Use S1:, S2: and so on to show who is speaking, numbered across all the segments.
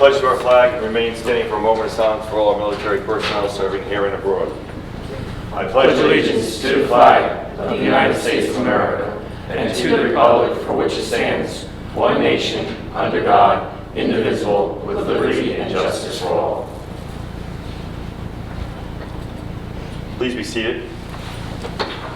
S1: pledge to our flag and remain standing for a moment of silence for all our military personnel serving here and abroad. I pledge allegiance to the flag of the United States of America and to the republic for which it stands, one nation, under God, indivisible, with liberty and justice for all. Please be seated.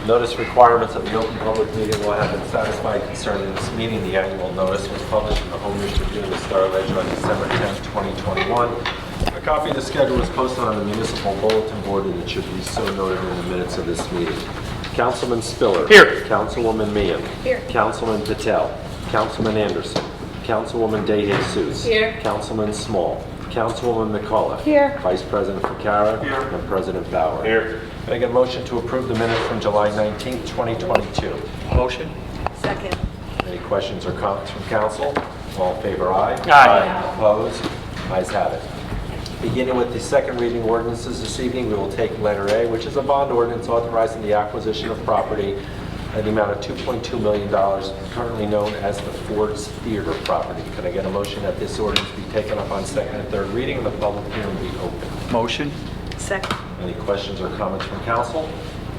S2: Notice requirements of the open public meeting law have been satisfied concerning this meeting. The annual notice was published in the Home News Tribune and the Star Ledger on December 10, 2021. A copy of the schedule was posted on the municipal bulletin board, and it should be so noted in the minutes of this meeting. Councilman Spiller.
S3: Here.
S2: Councilwoman Meehan.
S4: Here.
S2: Councilman Patel. Councilman Anderson. Councilwoman De Jesus.
S4: Here.
S2: Councilman Small. Councilwoman McCullough.
S4: Here.
S2: Vice President Ficarra.
S3: Here.
S2: And President Bauer.
S1: Here.
S2: Can I get a motion to approve the minutes from July 19th, 2022?
S3: Motion.
S4: Second.
S2: Any questions or comments from council? All in favor, aye.
S3: Aye.
S2: Opposed? Ayes have it. Beginning with the second reading ordinances this evening, we will take letter A, which is a bond ordinance authorizing the acquisition of property in the amount of $2.2 million, currently known as the Ford's Theater property. Can I get a motion that this ordinance be taken up on second and third reading and the public hearing be open?
S3: Motion.
S4: Second.
S2: Any questions or comments from council?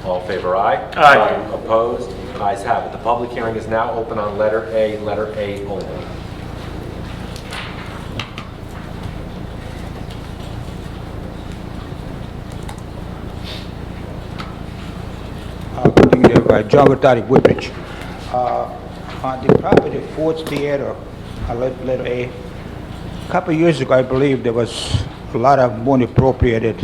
S2: All in favor, aye.
S3: Aye.
S2: Opposed? Ayes have it. The public hearing is now open on letter A only.
S5: John Bertari, Woodbridge. On the property Ford's Theater, letter A, a couple of years ago, I believe there was a lot of money appropriated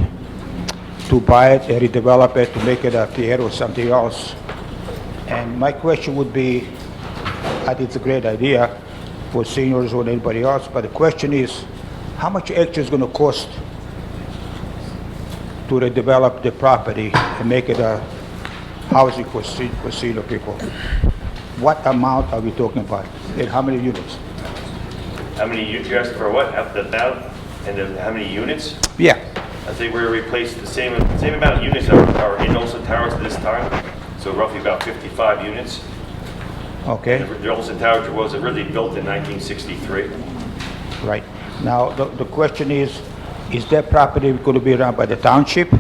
S5: to buy it and redevelop it to make it a theater or something else. And my question would be, I think it's a great idea for seniors or anybody else, but the question is, how much extra is going to cost to redevelop the property and make it a housing for senior people? What amount are we talking about, and how many units?
S1: How many you asked for what? How many units?
S5: Yeah,
S1: I think we're replacing the same amount of units are in Olsen Towers at this time, so roughly about 55 units.
S5: okay,
S1: The Olsen Tower was originally built in 1963.
S5: right. Now, the question is that property going to be run by the township,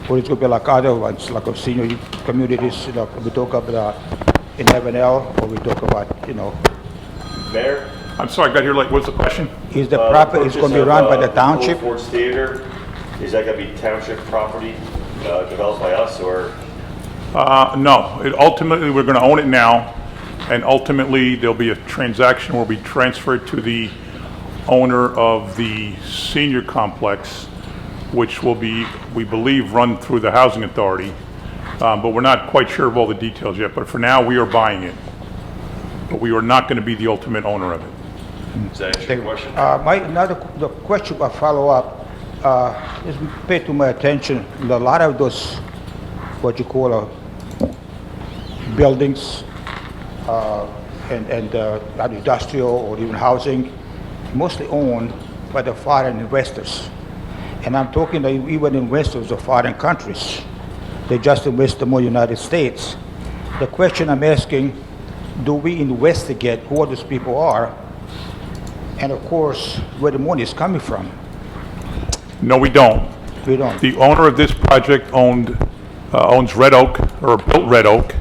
S5: or it's going to be like other ones, like of senior communities, we talk about in Evanel, or we talk about,
S1: Mayor?
S3: I'm sorry, I got here late. What's the question?
S5: is the property is going to be run by the township?
S1: Ford's Theater, is that going to be township property developed by us, or?
S3: No. Ultimately, we're going to own it now, and ultimately, there'll be a transaction where we transfer it to the owner of the senior complex, which will be, we believe, run through the housing authority. But we're not quite sure of all the details yet. But for now, we are buying it. But we are not going to be the ultimate owner of it.
S1: Does that answer your question?
S5: The question I follow up is pay to my attention. A lot of those, what you call buildings and industrial or even housing, mostly owned by the foreign investors. And I'm talking even investors of foreign countries. They just invest more in the United States. The question I'm asking, do we investigate who those people are? And of course, where the money is coming from?
S3: No, we don't.
S5: We don't.
S3: The owner of this project owns Red Oak, or built Red Oak.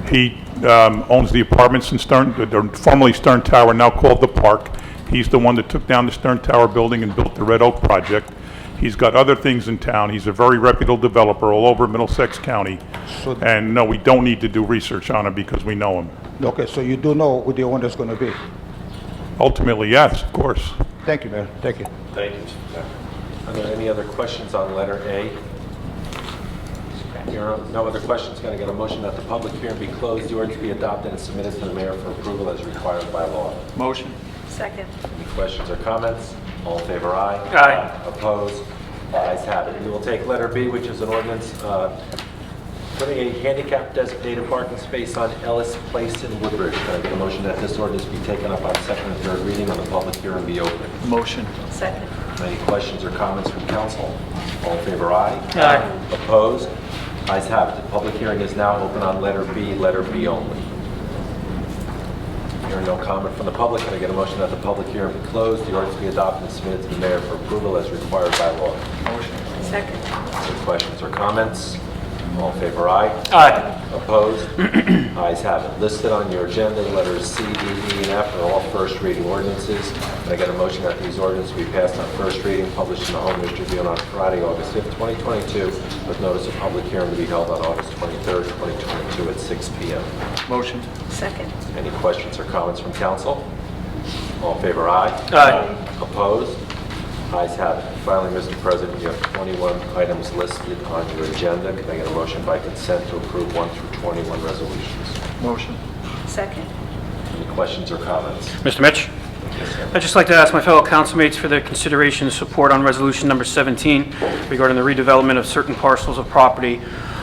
S3: He owns the apartments in Stern, formerly Stern Tower, now called The Park. He's the one that took down the Stern Tower building and built the Red Oak project. He's got other things in town. He's a very reputable developer all over Middlesex County. And no, we don't need to do research on him because we know him.
S5: Okay, so you do know who the owner is going to be.
S3: Ultimately, yes, of course.
S5: Thank you, Mayor. Thank you.
S1: Thank you.
S2: Are there any other questions on letter A? Here are no other questions. Can I get a motion that the public hearing be closed, the ordinance be adopted, and submitted to the mayor for approval as required by law?
S3: Motion.
S4: Second.
S2: Any questions or comments? All in favor, aye.
S3: Aye.
S2: Opposed? Ayes have it. We will take letter B, which is an ordinance putting a handicap designated parking space on Ellis Place in Woodbridge. Can I get a motion that this ordinance be taken up on second and third reading and the public hearing be open?
S3: Motion.
S4: Second.
S2: Any questions or comments from council? All in favor, aye.
S3: Aye.
S2: Opposed? Ayes have it. The public hearing is now open on letter B only. Hearing no comment from the public, can I get a motion that the public hearing be closed, the ordinance be adopted and submitted to the mayor for approval as required by law?
S4: Second.
S2: Any questions or comments? All in favor, aye.
S6: Aye.
S2: Opposed? Ayes have it. Listed on your agenda, letters C, D, E, and F are all first reading ordinances. Can I get a motion that these ordinances be passed on first reading, published in the Home News Tribune on Friday, August 5th, 2022, with notice of public hearing to be held on August 23rd, 2022 at 6 p.m.?
S6: Motion.
S4: Second.
S2: Any questions or comments from council? All in favor, aye.
S6: Aye.
S2: Opposed? Ayes have it. Finally, Mr. President, you have 21 items listed on your agenda. Can I get a motion by consent to approve 1 through 21 resolutions?
S6: Motion.
S4: Second.
S2: Any questions or comments?
S6: Mr. Mitch?
S2: Yes, sir.
S6: I'd just like to ask my fellow councilmates for their consideration and support on resolution number 17 regarding the redevelopment of certain parcels of property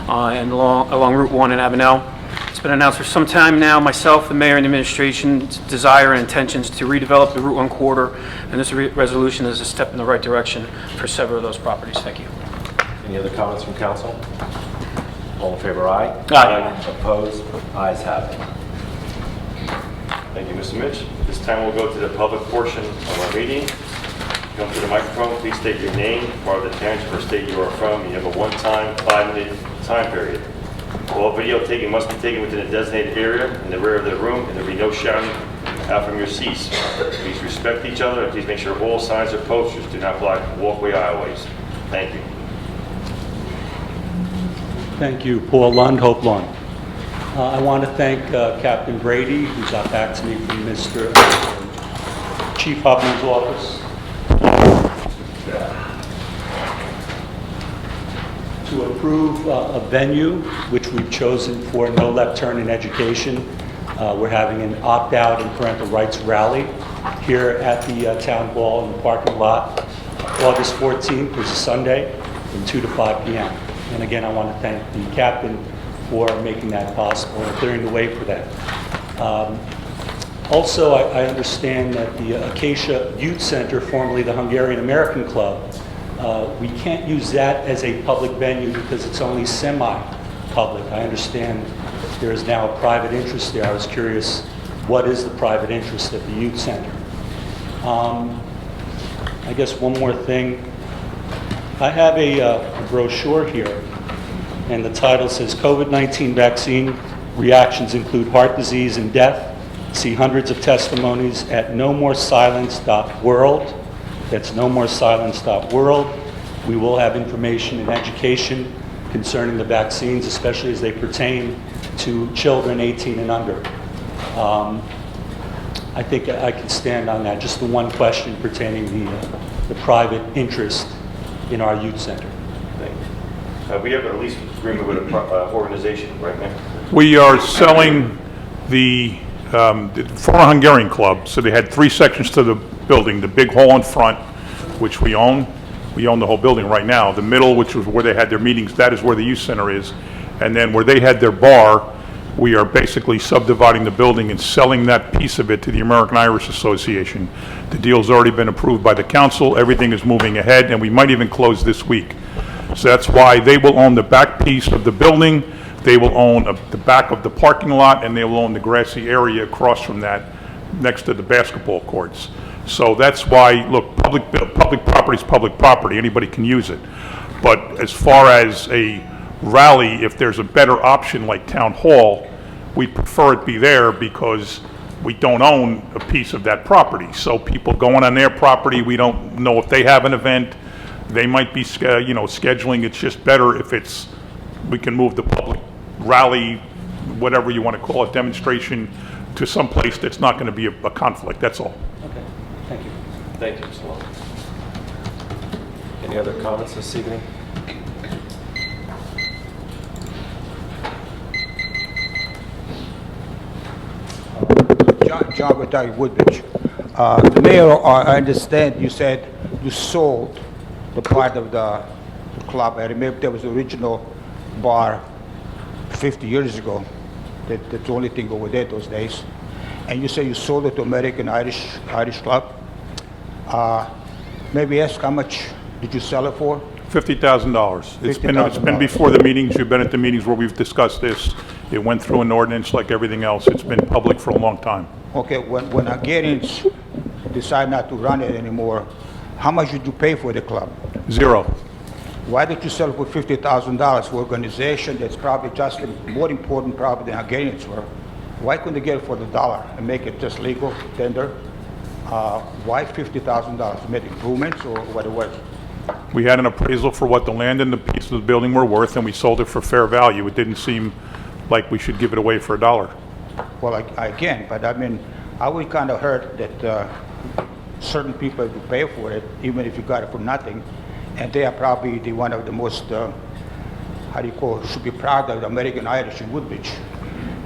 S6: and along Route 1 in Avenel. It's been announced for some time now, myself, the mayor, and the administration's desire and intentions to redevelop the Route 1 corridor, and this resolution is a step in the right direction for several of those properties. Thank you.
S2: Any other comments from council? All in favor, aye.
S6: Aye.
S2: Opposed? Ayes have it.
S1: Thank you, Mr. Mitch. This time we'll go to the public portion of our meeting. Come to the microphone, please state your name, part of the township or state you are from. You have a one-time, 5-minute time period. All video taken must be taken within a designated area in the rear of the room, and there will be no shouting out from your seats. Please respect each other, and please make sure all signs or posters do not block walkway aisleways. Thank you.
S7: Thank you, Paul Lund, Hope Lawn. I want to thank Captain Brady, who got back to me from Mr. Chief Hubman's office, to approve a venue which we've chosen for No Left Turn in Education. We're having an opt-out and parental rights rally here at the Town Hall in the parking lot. August 14th is a Sunday from 2 to 5 p.m. And again, I want to thank the captain for making that possible and clearing the way for that. Also, I understand that the Acacia Youth Center, formerly the Hungarian American Club, we can't use that as a public venue because it's only semi-public. I understand there is now a private interest there. I was curious, what is the private interest at the youth center? I guess one more thing. I have a brochure here, and the title says, COVID-19 vaccine reactions include heart disease and death. See hundreds of testimonies at nomoresilence.world. That's nomoresilence.world. We will have information and education concerning the vaccines, especially as they pertain to children 18 and under. I think I can stand on that. Just the one question pertaining the private interest in our youth center.
S1: Thank you. We have a lease agreement with an organization, right, Mayor?
S3: We are selling the former Hungarian Club, so they had 3 sections to the building. The big hall in front, which we own. We own the whole building right now. The middle, which was where they had their meetings, that is where the youth center is. And then where they had their bar, we are basically subdividing the building and selling that piece of it to the American Irish Association. The deal's already been approved by the council. Everything is moving ahead, and we might even close this week. So that's why they will own the back piece of the building. They will own the back of the parking lot, and they will own the grassy area across from that, next to the basketball courts. So that's why, look, public property is public property. Anybody can use it. But as far as a rally, if there's a better option like Town Hall, we prefer it be there because we don't own a piece of that property. So people going on their property, we don't know if they have an event. They might be, scheduling. It's just better if we can move the public rally, whatever you want to call it, demonstration, to some place that's not going to be a conflict. That's all.
S7: Okay, thank you.
S2: Thank you, Mr. Long. Any other comments this evening?
S5: John Vitale, Woodbridge. The mayor, I understand you said you sold the part of the club. I remember there was the original bar 50 years ago. That's the only thing over there those days. And you say you sold it to American Irish Club. Maybe ask how much did you sell it for?
S3: $50,000. It's been
S5: $50,000.
S3: before the meetings. You've been at the meetings where we've discussed this. It went through an ordinance like everything else. It's been public for a long time.
S5: Okay, when Hungarians decide not to run it anymore, how much did you pay for the club?
S3: Zero.
S5: Why did you sell it for $50,000 for an organization that's probably just more important probably than Hungarians were? Why couldn't they get it for the dollar and make it just legal tender? Why $50,000? Made improvements or what it was?
S3: We had an appraisal for what the land and the piece of the building were worth, and we sold it for fair value. It didn't seem like we should give it away for $1.
S5: Well, again, but I mean, I would kind of hurt that certain people would pay for it, even if you got it for nothing, and they are probably one of the most, how do you call it, should be proud of the American Irish in Woodbridge.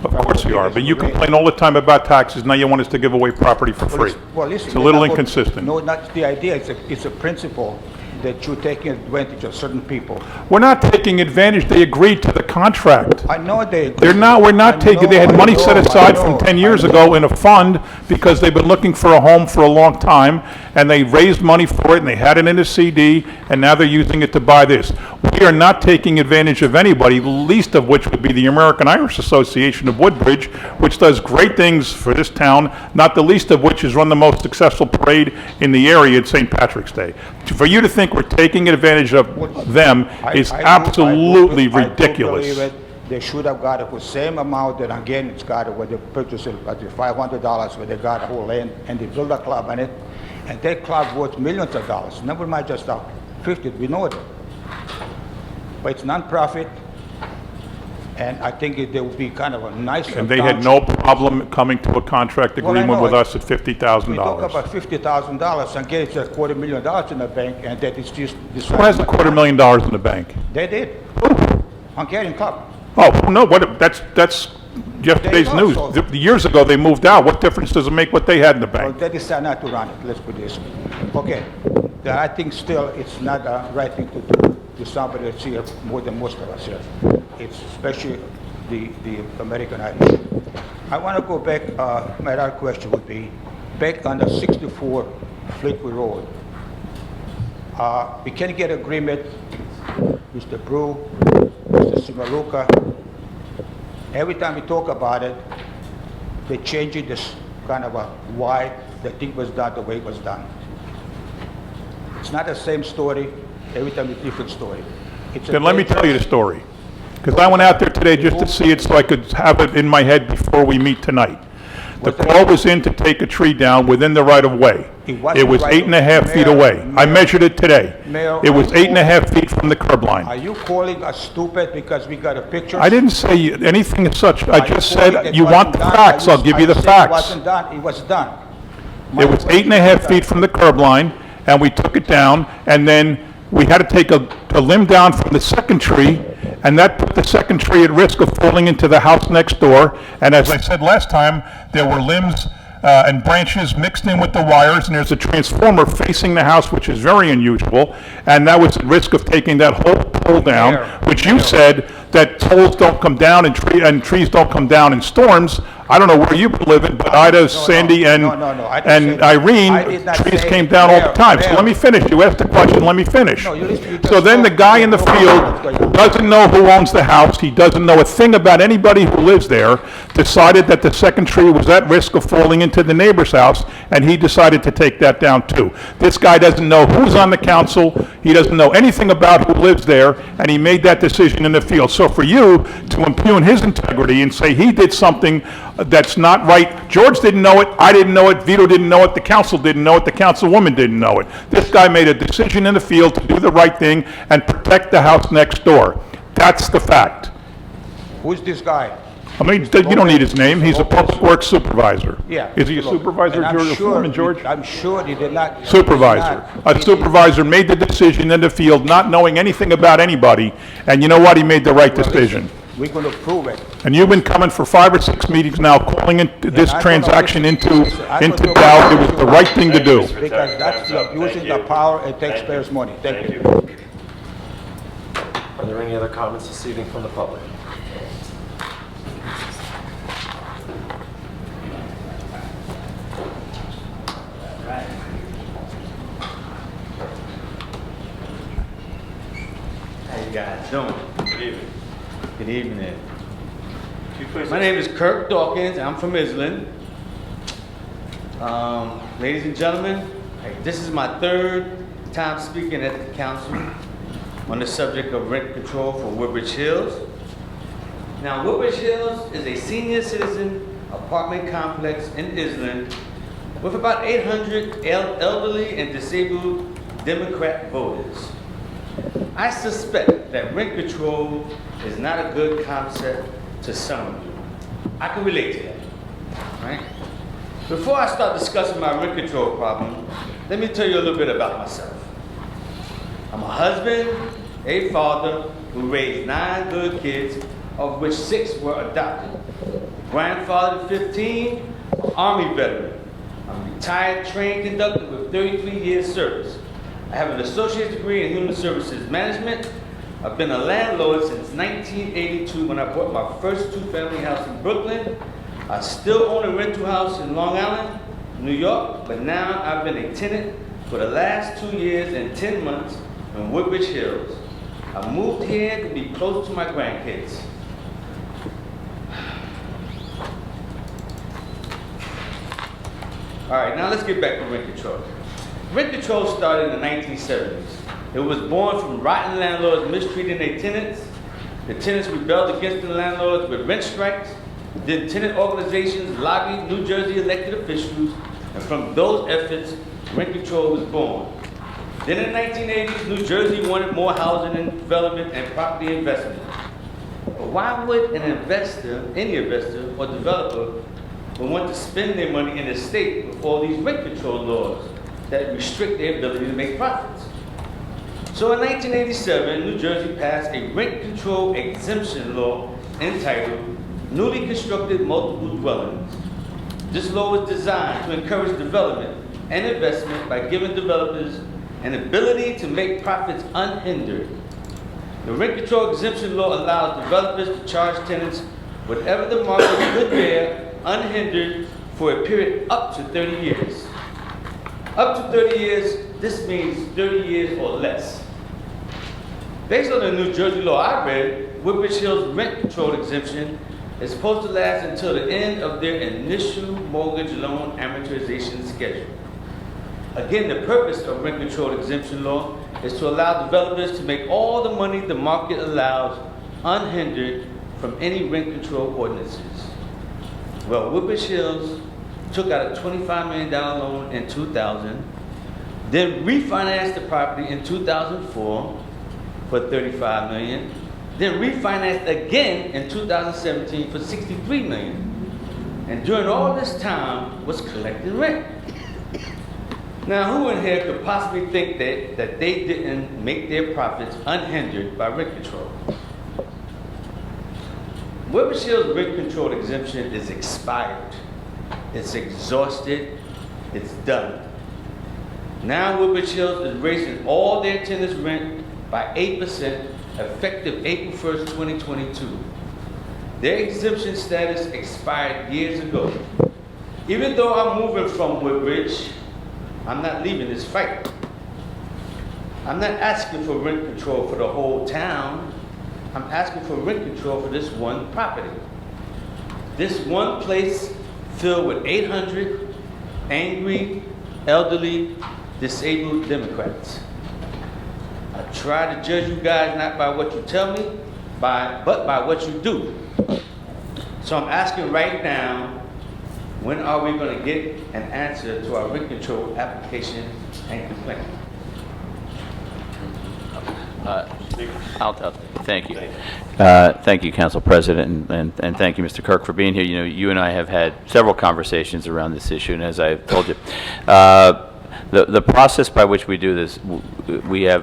S3: Of course we are, but you complain all the time about taxes, now you want us to give away property for free.
S5: Well, listen,
S3: It's a little inconsistent.
S5: No, not the idea, it's a principle that you're taking advantage of certain people.
S3: We're not taking advantage, they agreed to the contract.
S5: I know they.
S3: They're not, we're not taking, they had money set aside from 10 years ago in a fund because they've been looking for a home for a long time, and they raised money for it, and they had it in a CD, and now they're using it to buy this. We are not taking advantage of anybody, least of which would be the American Irish Association of Woodbridge, which does great things for this town, not the least of which is run the most successful parade in the area at St. Patrick's Day. For you to think we're taking advantage of them is absolutely
S5: I do
S3: ridiculous.
S5: believe it. They should have got it for the same amount that Hungarians got it when they purchased it at the $500 where they got a whole land and they built a club on it. And that club worth millions of dollars. Never mind just 50, we know it. But it's non-profit, and I think there would be kind of a nice.
S3: And they had no problem coming to a contract
S5: Well, I
S3: agreement
S5: know
S3: with
S5: it.
S3: us at $50,000.
S5: We talk about $50,000 and get $250,000 in the bank, and that is just.
S3: Who has $250,000 in the bank?
S5: They did. Hungarian club.
S3: Oh, no, that's yesterday's
S5: There you
S3: news.
S5: go, so-
S3: Years ago, they moved out. What difference does it make what they had in the
S5: Well,
S3: bank?
S5: they decided not to run it, let's put it this way. Okay, I think still it's not the right thing to do to somebody that's here more than most of us here. It's especially the American Irish. I want to go back, my other question would be, back on the 64 Fleetwood Road. We can get agreement, Mr. Brew, Mr. Simaluka. Every time we talk about it, they change it this kind of why the thing was done the way it was done. It's not the same story, every time it's a different story.
S3: Then let me tell you the story. Because I went out there today just to see it so I could have it in my head before we meet tonight. The call was in to take a tree down within the right-of-way. It was 8.5 feet away. I measured it today. It was 8.5 feet from the curb
S5: Are
S3: line.
S5: you calling us stupid because we got a picture?
S3: I didn't say anything as such. I just said, you want the facts, I'll give you the
S5: It
S3: facts.
S5: wasn't done, it was done.
S3: It was 8.5 feet from the curb line, and we took it down, and then we had to take a limb down from the second tree, and that put the second tree at risk of falling into the house next door. And as I said last time, there were limbs and branches mixed in with the wires, and there's a transformer facing the house, which is very unusual, and that was at risk of taking that whole pole down, which you said that poles don't come down and trees don't come down in storms. I don't know where you've been living, but Ida, Sandy, and
S5: I didn't say- I
S3: Irene,
S5: did not
S3: trees
S5: say-
S3: came down all the time. So
S5: Mayor.
S3: let me finish. You asked the question, let me finish.
S5: No, you just
S3: So then the
S5: spoke-
S3: guy in the field doesn't know who owns the house, he doesn't know a thing about anybody who lives there, decided that the second tree was at risk of falling into the neighbor's house, and he decided to take that down too. This guy doesn't know who's on the council, he doesn't know anything about who lives there, and he made that decision in the field. So for you to impugn his integrity and say he did something that's not right, George didn't know it, I didn't know it, Vito didn't know it, the council didn't know it, the councilwoman didn't know it. This guy made a decision in the field to do the right thing and protect the house next door. That's the fact.
S5: Who's this guy?
S3: I mean, you don't need his name, he's a public works supervisor.
S5: Yeah.
S3: Is he a supervisor,
S5: And I'm
S3: George, or
S5: sure
S3: foreman, George?
S5: I'm sure he did not.
S3: Supervisor. A supervisor made the decision in the field, not knowing anything about anybody, and you know what? He made the right decision.
S5: We're going to prove it.
S3: And you've been coming for 5 or 6 meetings now, calling this
S5: I don't know.
S3: transaction into
S5: I don't know.
S3: doubt. It was the right thing to do.
S5: Because that's abusing the power and taxpayers' money. Thank you.
S2: Are there any other comments this evening from the public?
S8: How you guys doing? Good evening. Good evening. My name is Kirk Dawkins. I'm from Island. Ladies and gentlemen, this is my third time speaking at the council on the subject of rent control for Woodbridge Hills. Now, Woodbridge Hills is a senior citizen apartment complex in Island with about 800 elderly and disabled Democrat voters. I suspect that rent control is not a good concept to some of you. I can relate to that, right? Before I start discussing my rent control problem, let me tell you a little bit about myself. I'm a husband, a father who raised 9 good kids, of which 6 were adopted. Grandfather to 15, Army veteran. I'm a retired train conductor with 33 years service. I have an associate's degree in human services management. I've been a landlord since 1982 when I bought my first 2-family house in Brooklyn. I still own a rental house in Long Island, New York, but now I've been a tenant for the last 2 years and 10 months in Woodbridge Hills. I moved here to be close to my grandkids. All right, now let's get back to rent control. Rent control started in the 1970s. It was born from rotten landlords mistreating their tenants. The tenants rebelled against the landlords with rent strikes. Then tenant organizations lobbied New Jersey elected officials, and from those efforts, rent control was born. Then in the 1980s, New Jersey wanted more housing and development and property investment. But why would an investor, any investor or developer, would want to spend their money in a state with all these rent control laws that restrict their ability to make profits? So in 1987, New Jersey passed a rent control exemption law entitled Newly Constructed Multiple Dwellings. This law was designed to encourage development and investment by giving developers an ability to make profits unhindered. The rent control exemption law allows developers to charge tenants whatever the market could bear unhindered for a period up to 30 years. Up to 30 years, this means 30 years or less. Based on the New Jersey law I read, Woodbridge Hills rent control exemption is supposed to last until the end of their initial mortgage loan amortization schedule. Again, the purpose of rent control exemption law is to allow developers to make all the money the market allows unhindered from any rent control ordinances. Well, Woodbridge Hills took out a $25 million loan in 2000, then refinanced the property in 2004 for $35 million, then refinanced again in 2017 for $63 million. And during all this time was collecting rent. Now, who in here could possibly think that they didn't make their profits unhindered by rent control? Woodbridge Hills rent control exemption is expired. It's exhausted. It's done. Now Woodbridge Hills is raising all their tenants' rent by 8% effective April 1st, 2022. Their exemption status expired years ago. Even though I'm moving from Woodbridge, I'm not leaving this fight. I'm not asking for rent control for the whole town. I'm asking for rent control for this one property. This one place filled with 800 angry, elderly, disabled Democrats. I try to judge you guys not by what you tell me, but by what you do. So I'm asking right now, when are we going to get an answer to our rent control application and complaint?
S9: Thank you. Thank you, Council President, and thank you, Mr. Kirk, for being here. You know, you and I have had several conversations around this issue, and as I've told you, the process by which we do this, we're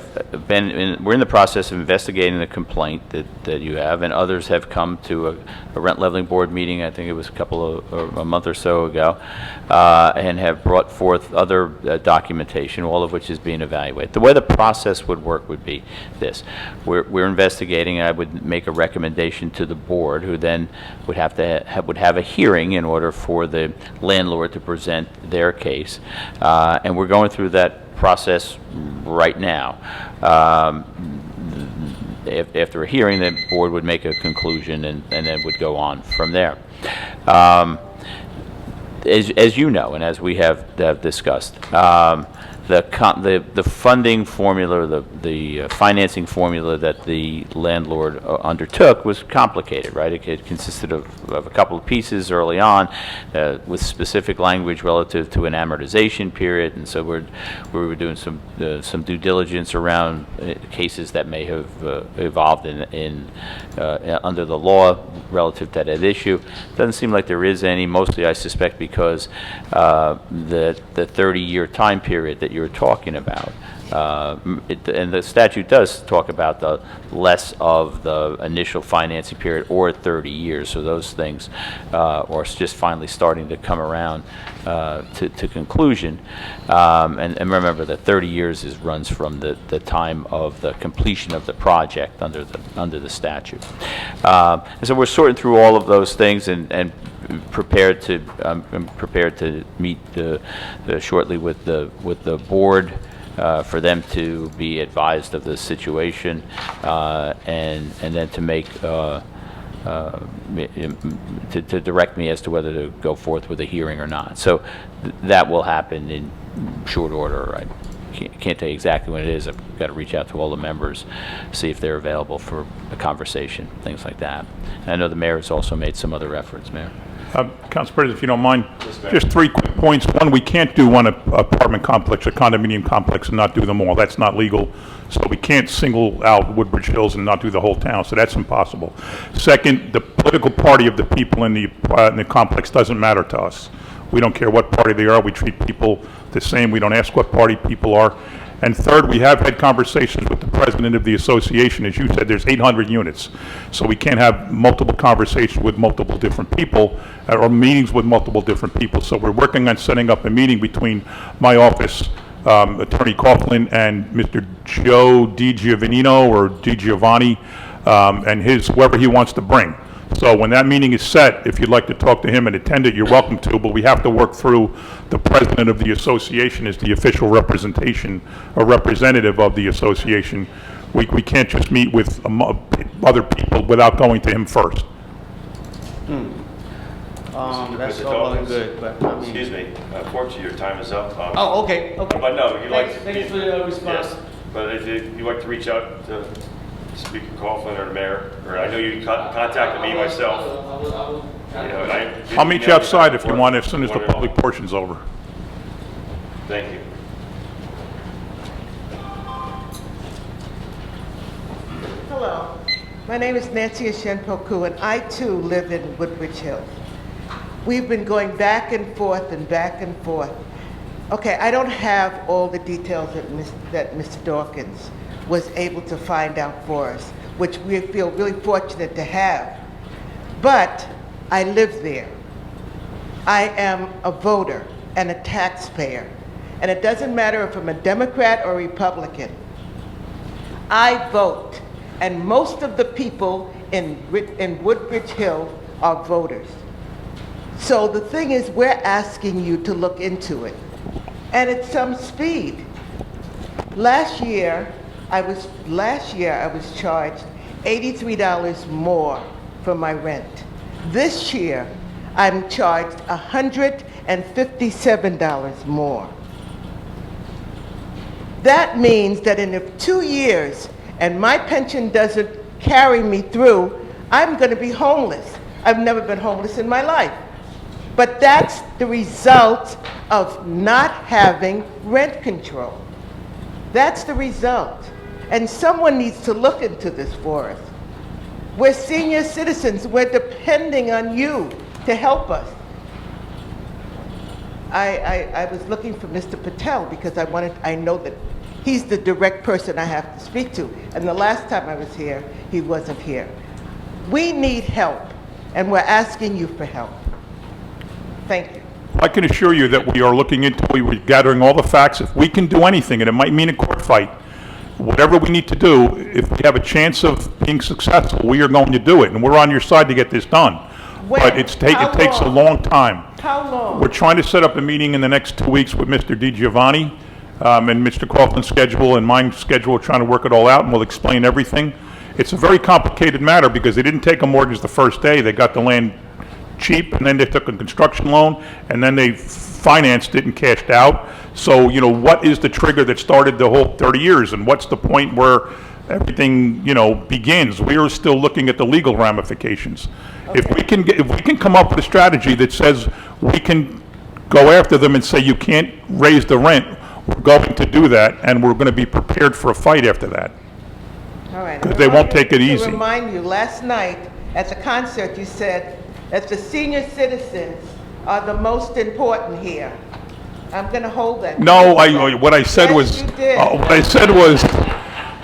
S9: in the process of investigating the complaint that you have, and others have come to a rent leveling board meeting, I think it was a month or so ago, and have brought forth other documentation, all of which is being evaluated. The way the process would work would be this. We're investigating, and I would make a recommendation to the board, who then would have a hearing in order for the landlord to present their case, and we're going through that process right now. After a hearing, the board would make a conclusion and then would go on from there. as you know, and as we have discussed, the funding formula, the financing formula that the landlord undertook was complicated, right? It consisted of a couple of pieces early on with specific language relative to an amortization period, and so we were doing some due diligence around cases that may have evolved in under the law relative to that issue. Doesn't seem like there is any, mostly I suspect because the 30-year time period that you're talking about. And the statute does talk about the less of the initial financing period or 30 years. So those things are just finally starting to come around to conclusion. And remember that 30 years runs from the time of the completion of the project under the statute. And so we're sorting through all of those things and I'm prepared to meet shortly with the board for them to be advised of the situation and then to make to direct me as to whether to go forth with a hearing or not. So that will happen in short order. I can't tell you exactly when it is. I've got to reach out to all the members, see if they're available for a conversation, things like that. And I know the mayor has also made some other efforts, Mayor.
S3: Council President, if you don't mind, just 3 quick points. One, we can't do one apartment complex, a condominium complex, and not do them all. That's not legal. So we can't single out Woodbridge Hills and not do the whole town. So that's impossible. Second, the political party of the people in the complex doesn't matter to us. We don't care what party they are. We treat people the same. We don't ask what party people are. And third, we have had conversations with the president of the association. As you said, there's 800 units. So we can't have multiple conversations with multiple different people or meetings with multiple different people. So we're working on setting up a meeting between my office, Attorney Coughlin, and Mr. Joe DiGiovanni or DiGiovanni, and whoever he wants to bring. So when that meeting is set, if you'd like to talk to him and attend it, you're welcome to, but we have to work through the president of the association as the official representation or representative of the association. We can't just meet with other people without going to him first.
S8: That's
S1: Mr.
S8: all well and
S1: Dawkins.
S8: good, but I mean...
S1: Excuse me, unfortunately, your time is up.
S8: Oh, okay.
S1: But no, you'd like...
S8: Thanks for your response.
S1: Yes, but if you'd like to reach out to Speaker Coughlin or the mayor, or I know you contacted me myself.
S3: I'll meet you outside if you want, as soon as the public portion's over.
S1: Thank you.
S10: Hello, my name is Nancy Ashen-Poku, and I too live in Woodbridge Hills. We've been going back and forth and back and forth. Okay, I don't have all the details that Mr. Dawkins was able to find out for us, which we feel really fortunate to have. But I live there. I am a voter and a taxpayer. And it doesn't matter if I'm a Democrat or Republican. I vote. And most of the people in Woodbridge Hill are voters. So the thing is, we're asking you to look into it. And at some speed. Last year, I was charged $83 more for my rent. This year, I'm charged $157 more. That means that in 2 years, and my pension doesn't carry me through, I'm going to be homeless. I've never been homeless in my life. But that's the result of not having rent control. That's the result. And someone needs to look into this for us. We're senior citizens. We're depending on you to help us. I was looking for Mr. Patel because I know that he's the direct person I have to speak to. And the last time I was here, he wasn't here. We need help, and we're asking you for help. Thank you.
S3: I can assure you that we are looking into, we're gathering all the facts. If we can do anything, and it might mean a court fight, whatever we need to do, if we have a chance of being successful, we are going to do it, and we're on your side to get this done.
S10: When?
S3: But it takes a long time.
S10: How long?
S3: We're trying to set up a meeting in the next 2 weeks with Mr. DiGiovanni and Mr. Coughlin's schedule and my schedule. We're trying to work it all out, and we'll explain everything. It's a very complicated matter because they didn't take a mortgage the first day. They got the land cheap, and then they took a construction loan, and then they financed it and cashed out. So, you know, what is the trigger that started the whole 30 years, and what's the point where everything, you know, begins? We are still looking at the legal ramifications. If we can come up with a strategy that says we can go after them and say you can't raise the rent, we're going to do that, and we're going to be prepared for a fight after that.
S10: All right.
S3: Because they won't take it easy.
S10: To remind you, last night at the concert, you said that the senior citizens are the most important here. I'm going to hold that.
S3: No, what I said
S10: Yes,
S3: was,
S10: you did.
S3: what I said was,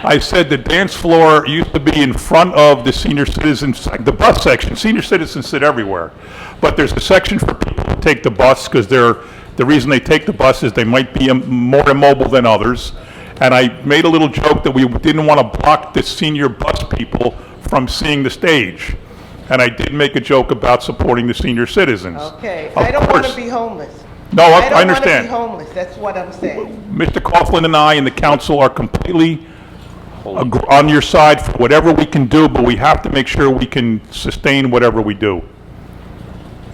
S3: I said the dance floor used to be in front of the senior citizens, the bus section. Senior citizens sit everywhere. But there's a section for people who take the bus because the reason they take the bus is they might be more immobile than others. And I made a little joke that we didn't want to block the senior bus people from seeing the stage. And I did make a joke about supporting the senior citizens.
S10: Okay.
S3: Of
S10: I don't want
S3: course.
S10: to be homeless.
S3: No, I
S10: don't want to
S3: understand.
S10: be homeless. That's what I'm saying.
S3: Mr. Coughlin and I and the council are completely on your side for whatever we can do, but we have to make sure we can sustain whatever we do.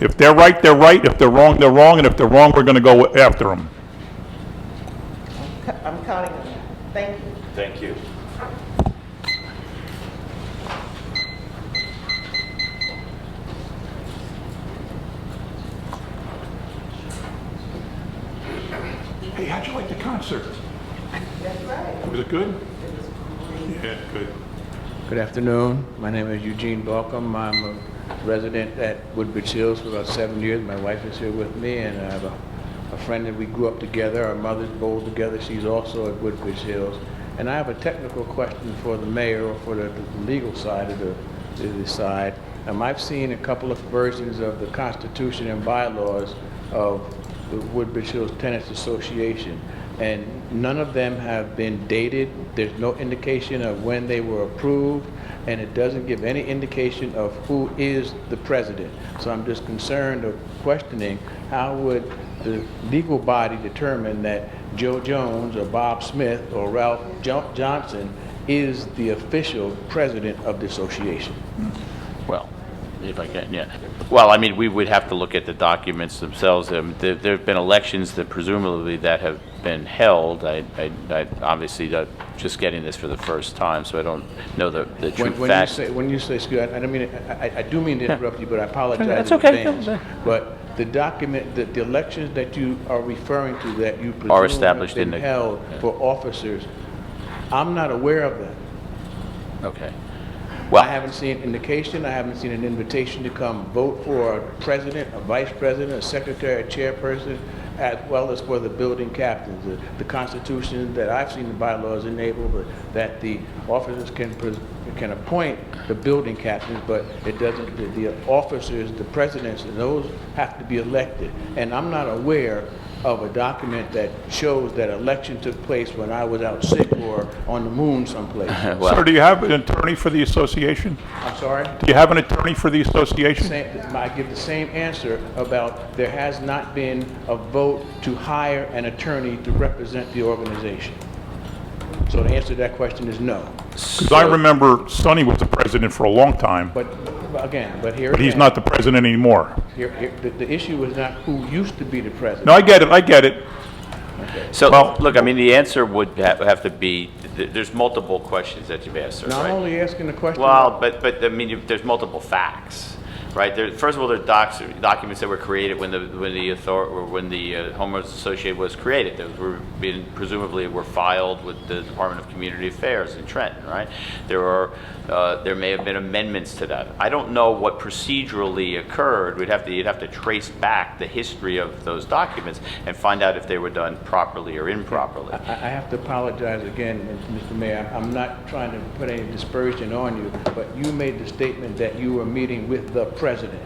S3: If they're right, they're right. If they're wrong, they're wrong. And if they're wrong, we're going to go after them.
S10: I'm counting on that. Thank you.
S1: Thank you.
S3: Hey, how'd you like the concert?
S10: That's right.
S3: Was it good? Yeah, good.
S11: Good afternoon. My name is Eugene Balcom. I'm a resident at Woodbridge Hills for about 7 years. My wife is here with me, and I have a friend that we grew up together. Our mothers bowled together. She's also at Woodbridge Hills. And I have a technical question for the mayor or for the legal side of the side. I've seen a couple of versions of the Constitution and bylaws of the Woodbridge Hills Tenants Association, and none of them have been dated. There's no indication of when they were approved, and it doesn't give any indication of who is the president. So I'm just concerned of questioning how would the legal body determine that Joe Jones or Bob Smith or Ralph Johnson is the official president of the association?
S9: Well, if I can, yeah. Well, I mean, we would have to look at the documents themselves. There have been elections that presumably that have been held. I obviously just getting this for the first time, so I don't know the true facts.
S11: When you say, excuse me, I don't mean, I do mean to interrupt you, but I apologize.
S9: That's
S11: in
S9: okay.
S11: advance. But the document, the elections that you are referring to that you presume
S9: Are established
S11: have
S9: in
S11: been
S9: the-
S11: held for officers, I'm not aware of that.
S9: Okay.
S11: I
S9: Well,
S11: haven't seen indication, I haven't seen an invitation to come vote for a president, a vice president, a secretary, a chairperson, as well as for the building captains. The Constitution that I've seen, the bylaws enable that the officers can appoint the building captains, but it doesn't, the officers, the presidents, and those have to be elected. And I'm not aware of a document that shows that election took place when I was out sick or on the moon someplace.
S9: well,
S3: Sir, do you have an attorney for the association?
S11: I'm sorry?
S3: Do you have an attorney for the association?
S11: I give the same answer about there has not been a vote to hire an attorney to represent the organization. So the answer to that question is no.
S3: Because I remember Sonny was the president for a long time,
S11: But again, but here
S3: but he's
S11: again,
S3: not the president anymore.
S11: the issue is not who used to be the president.
S3: No, I get it.
S9: so,
S3: Well-
S9: look, I mean, the answer would have to be, there's multiple questions that you've asked, sir,
S11: Now, I'm
S9: right?
S11: only asking the question.
S9: Well, but I mean, there's multiple facts, right? First of all, there are documents that were created when the homeowners association was created. Those were presumably were filed with the Department of Community Affairs in Trenton, right? There may have been amendments to that. I don't know what procedurally occurred. You'd have to trace back the history of those documents and find out if they were done properly or improperly.
S11: I have to apologize again, Mr. Mayor. I'm not trying to put any dispersion on you, but you made the statement that you were meeting with the president.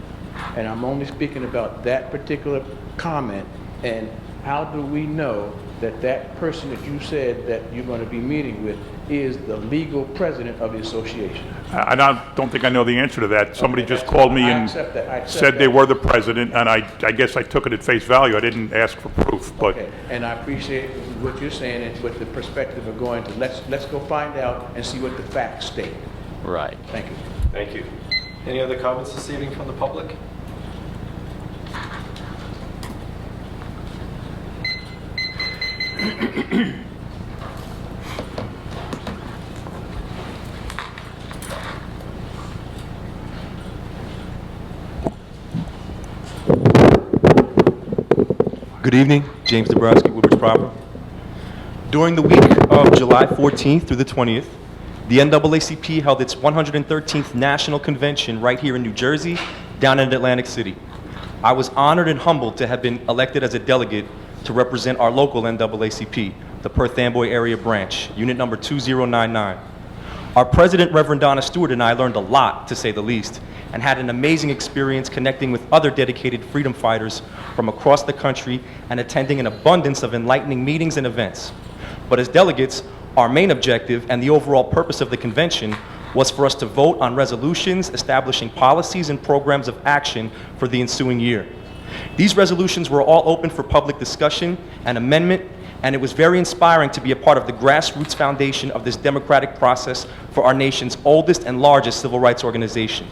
S11: And I'm only speaking about that particular comment. And how do we know that that person that you said that you're going to be meeting with is the legal president of the association?
S3: I don't think I know the answer to that. Somebody just called me
S11: I
S3: and
S11: accept that. I accept
S3: said they
S11: that.
S3: were the president, and I guess I took it at face value. I didn't ask for proof, but
S11: Okay, and I appreciate what you're saying and with the perspective of going to, let's go find out and see what the facts state.
S9: Right.
S11: Thank you.
S1: Thank you.
S2: Any other comments this evening from the public?
S12: Good evening, James Dabrowski, Woodbridge proper. During the week of July 14th through the 20th, the NAACP held its 113th National Convention right here in New Jersey, down in Atlantic City. I was honored and humbled to have been elected as a delegate to represent our local NAACP, the Perth Amboy Area Branch, Unit number 2099. Our president, Reverend Donna Stewart, and I learned a lot, to say the least, and had an amazing experience connecting with other dedicated freedom fighters from across the country and attending an abundance of enlightening meetings and events. But as delegates, our main objective and the overall purpose of the convention was for us to vote on resolutions establishing policies and programs of action for the ensuing year. These resolutions were all open for public discussion and amendment, and it was very inspiring to be a part of the grassroots foundation of this democratic process for our nation's oldest and largest civil rights organization.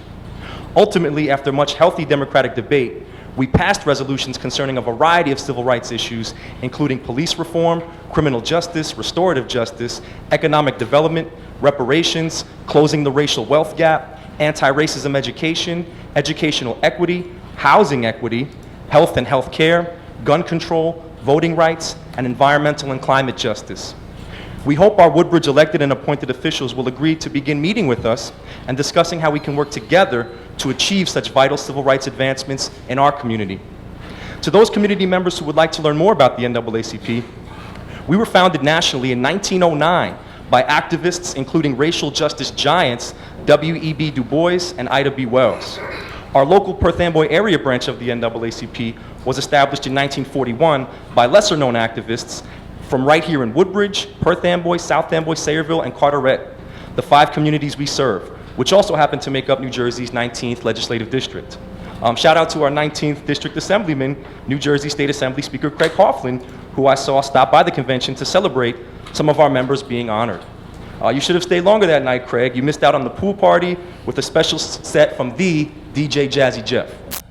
S12: Ultimately, after much healthy democratic debate, we passed resolutions concerning a variety of civil rights issues, including police reform, criminal justice, restorative justice, economic development, reparations, closing the racial wealth gap, anti-racism education, educational equity, housing equity, health and health care, gun control, voting rights, and environmental and climate justice. We hope our Woodbridge elected and appointed officials will agree to begin meeting with us and discussing how we can work together to achieve such vital civil rights advancements in our community. To those community members who would like to learn more about the NAACP, we were founded nationally in 1909 by activists including racial justice giants W.E.B. Du Bois and Ida B. Wells. Our local Perth Amboy area branch of the NAACP was established in 1941 by lesser-known activists from right here in Woodbridge, Perth Amboy, South Amboy, Sayreville, and Carteret, the 5 communities we serve, which also happen to make up New Jersey's 19th legislative district. Shout out to our 19th district assemblyman, New Jersey State Assembly Speaker Craig Coughlin, who I saw stop by the convention to celebrate some of our members being honored. You should have stayed longer that night, Craig. You missed out on the pool party with a special set from the DJ Jazzy Jeff.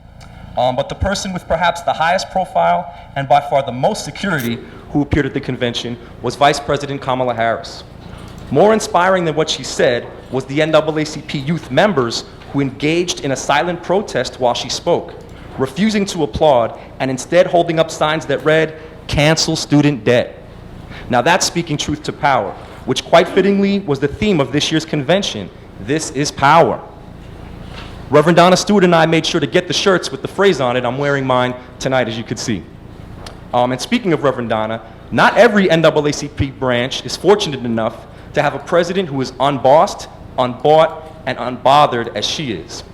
S12: But the person with perhaps the highest profile and by far the most security who appeared at the convention was Vice President Kamala Harris. More inspiring than what she said was the NAACP youth members who engaged in a silent protest while she spoke, refusing to applaud and instead holding up signs that read, "Cancel student debt." Now that's speaking truth to power, which quite fittingly was the theme of this year's convention. This is power. Reverend Donna Stewart and I made sure to get the shirts with the phrase on it. I'm wearing mine tonight, as you could see. And speaking of Reverend Donna, not every NAACP branch is fortunate enough to have a president who is unbossed, unbought, and unbothered as she is.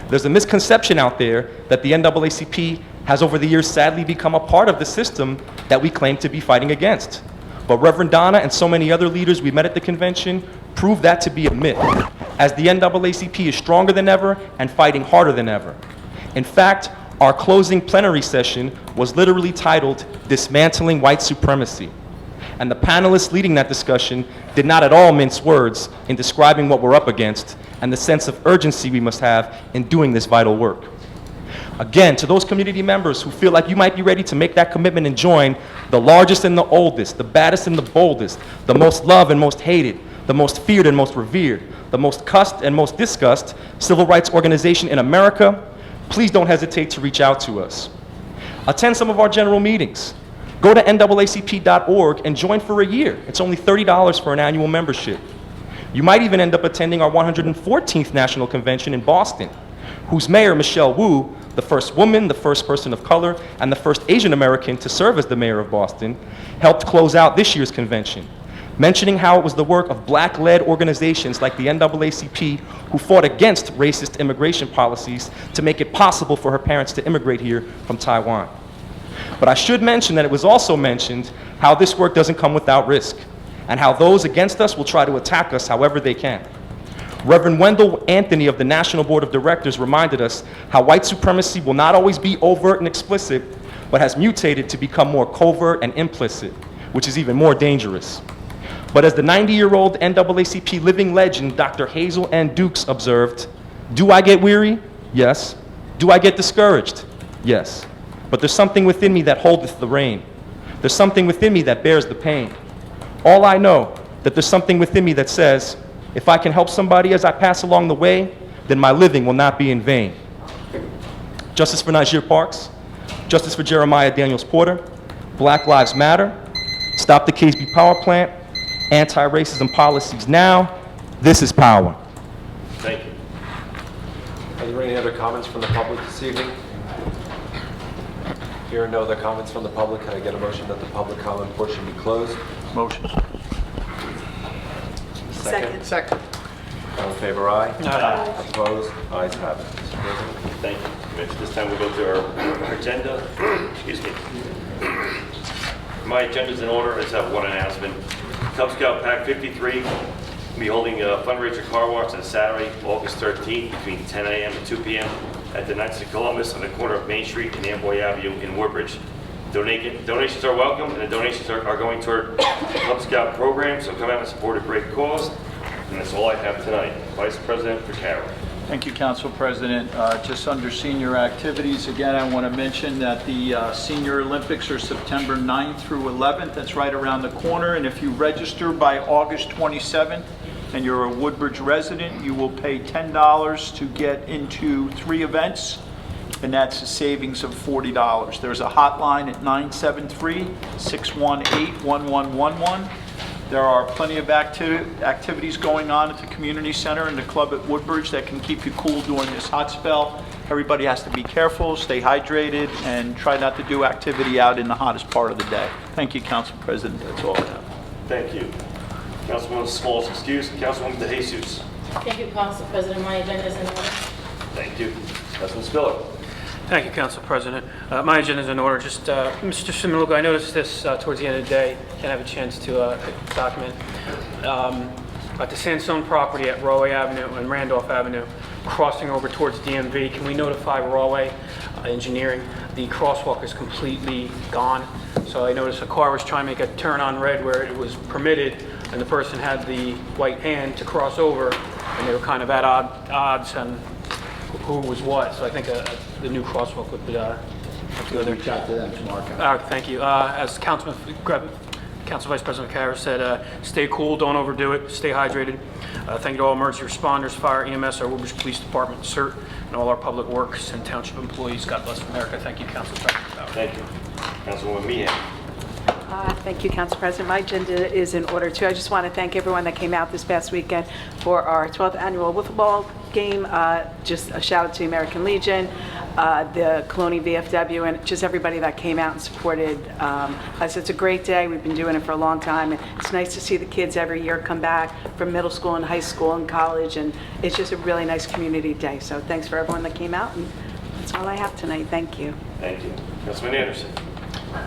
S12: There's a misconception out there that the NAACP has over the years sadly become a part of the system that we claim to be fighting against. But Reverend Donna and so many other leaders we met at the convention proved that to be a myth, as the NAACP is stronger than ever and fighting harder than ever. In fact, our closing plenary session was literally titled Dismantling White Supremacy. And the panelists leading that discussion did not at all mince words in describing what we're up against and the sense of urgency we must have in doing this vital work. Again, to those community members who feel like you might be ready to make that commitment and join the largest and the oldest, the baddest and the boldest, the most loved and most hated, the most feared and most revered, the most cussed and most discussed civil rights organization in America, please don't hesitate to reach out to us. Attend some of our general meetings. Go to NAACP.org and join for a year. It's only $30 for an annual membership. You might even end up attending our 114th National Convention in Boston, whose mayor, Michelle Wu, the first woman, the first person of color, and the first Asian American to serve as the mayor of Boston, helped close out this year's convention, mentioning how it was the work of black-led organizations like the NAACP who fought against racist immigration policies to make it possible for her parents to immigrate here from Taiwan. But I should mention that it was also mentioned how this work doesn't come without risk, and how those against us will try to attack us however they can. Reverend Wendell Anthony of the National Board of Directors reminded us how white supremacy will not always be overt and explicit, but has mutated to become more covert and implicit, which is even more dangerous. But as the 90-year-old NAACP living legend, Dr. Hazel N. Dukes observed, "Do I get weary? Yes. Do I get discouraged? Yes. But there's something within me that holdeth the rein. There's something within me that bears the pain. All I know, that there's something within me that says, if I can help somebody as I pass along the way, then my living will not be in vain." Justice for Niger Parks, Justice for Jeremiah Daniels Porter, Black Lives Matter, Stop the Casey Power Plant, Anti-Racism Policies Now. This is power.
S1: Thank you.
S2: Are there any other comments from the public this evening? Hearing no other comments from the public, can I get a motion that the public comment portion be closed?
S3: Motion.
S4: Second.
S11: Second.
S2: All in favor, aye?
S6: Aye.
S2: Opposed? Ayes have it. Mr. President?
S1: Thank you, Mitch. This time we'll go to our agenda. Excuse me. My agenda's in order. I just have one announcement. Cub Scout Pack 53 will be holding a fundraiser car wash on Saturday, August 13th, between 10 a.m. and 2 p.m. at the Knights of Columbus on the corner of Main Street and Amboy Avenue in Woodbridge. Donations are welcome, and the donations are going toward Cub Scout program, so come out and support a great cause. And that's all I have tonight. Vice President Vaccaro.
S13: Thank you, Council President. Just under senior activities, again, I want to mention that the Senior Olympics are September 9th through 11th. That's right around the corner. And if you register by August 27th and you're a Woodbridge resident, you will pay $10 to get into 3 events, and that's a savings of $40. There's a hotline at 973-618-1111. There are plenty of activities going on at the community center and the club at Woodbridge that can keep you cool during this hot spell. Everybody has to be careful, stay hydrated, and try not to do activity out in the hottest part of the day. Thank you, Council President. That's all I have.
S1: Thank you. Councilwoman Small's excused. Councilwoman DeJesus.
S14: Thank you, Council President. My agenda is in order.
S1: Thank you. Councilman Spiller.
S6: Thank you, Council President. My agenda is in order. Just, Mr. Similuga, I noticed this towards the end of the day. Didn't have a chance to document. At the Sandstone property at Rawway Avenue and Randolph Avenue, crossing over towards DMV, can we notify Rawway Engineering? The crosswalk is completely gone. So I noticed a car was trying to make a turn on red where it was permitted, and the person had the white hand to cross over, and they were kind of at odds on who was what. So I think the new crosswalk would be have to go there.
S11: Reach out to them tomorrow.
S6: Thank you. As Council Vice President Carr said, stay cool, don't overdo it, stay hydrated. Thank you to all emergency responders, fire, EMS, our Woodbridge Police Department, CERT, and all our public works and township employees. God bless America. Thank you, Council President.
S1: Thank you. Councilwoman Meehan.
S4: Thank you, Council President. My agenda is in order, too. I just want to thank everyone that came out this past weekend for our 12th annual wiffle ball game. Just a shout out to the American Legion, the Colony VFW, and just everybody that came out and supported us. It's a great day. We've been doing it for a long time, and it's nice to see the kids every year come back from middle school and high school and college, and it's just a really nice community day. So thanks for everyone that came out, and that's all I have tonight. Thank you.
S1: Thank you. Councilman Anderson.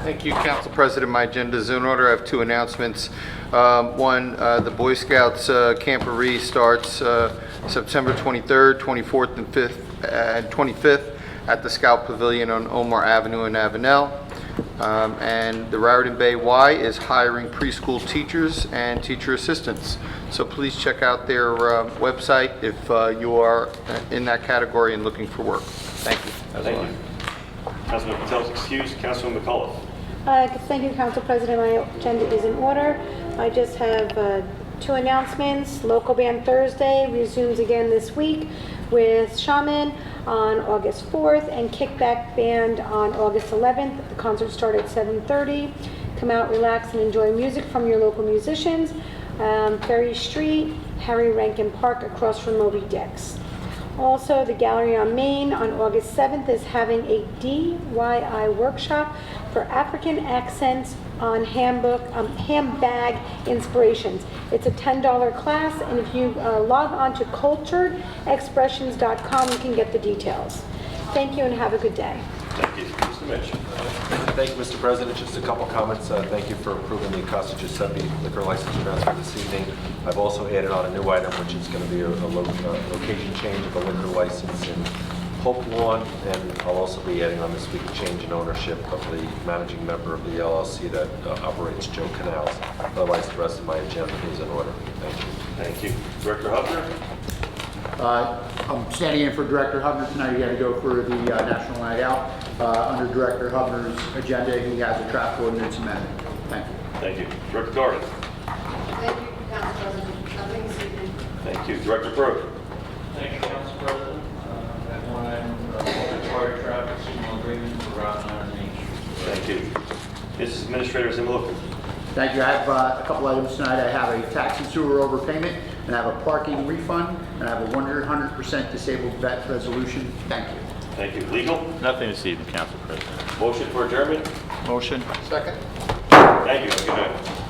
S15: Thank you, Council President. My agenda is in order. I have 2 announcements. One, the Boy Scouts Camporee starts September 23rd, 24th, and 25th at the Scout Pavilion on Omar Avenue in Avenel. And the Raritan Bay Y is hiring preschool teachers and teacher assistants. So please check out their website if you are in that category and looking for work. Thank you.
S1: Thank you. Councilman Patel's excused. Councilman McAuliffe.
S14: Thank you, Council President. My agenda is in order. I just have 2 announcements. Local Band Thursday resumes again this week with Shaman on August 4th and Kickback Band on August 11th. The concert starts at 7:30. Come out, relax, and enjoy music from your local musicians. Ferry Street, Harry Rankin Park, across from Moby Dick's. Also, the Gallery on Main on August 7th is having a DIY workshop for African accents on handbag inspirations. It's a $10 class, and if you log on to culturedexpressions.com, you can get the details. Thank you and have a good day.
S1: Thank you. Mr. Mitch.
S2: Thank you, Mr. President. Just a couple comments. Thank you for approving the Casa Giuseppe liquor license transfer this evening. I've also added on a new item, which is going to be a location change of the liquor license in Hope Lawn, and I'll also be adding on this week a change in ownership of the managing member of the LLC that operates Joe Canals. Otherwise, the rest of my agenda is in order. Thank you.
S1: Thank you. Director Hubner.
S16: I'm standing in for Director Hubner tonight. He had to go for the National Night Out. Under Director Hubner's agenda, he has a traffic ordinance amendment. Thank you.
S1: Thank you. Director Garden.
S17: Thank you, Council President. Nothing this evening.
S1: Thank you. Director Burke.
S18: Thank you, Council President. At one item, fire traffic signal
S1: agreement for Route 9 on Main Street. Thank you. Mrs. Administrator Zimmerman.
S16: Thank you. I have a couple items tonight. I have a tax and sewer overpayment, and I have a parking refund, and I have a 100% disabled vet resolution. Thank you.
S1: Thank you. Legal?
S9: Nothing this evening, Council President.
S1: Motion for adjournment?
S13: Motion.
S16: Second.
S1: Thank you. Good night.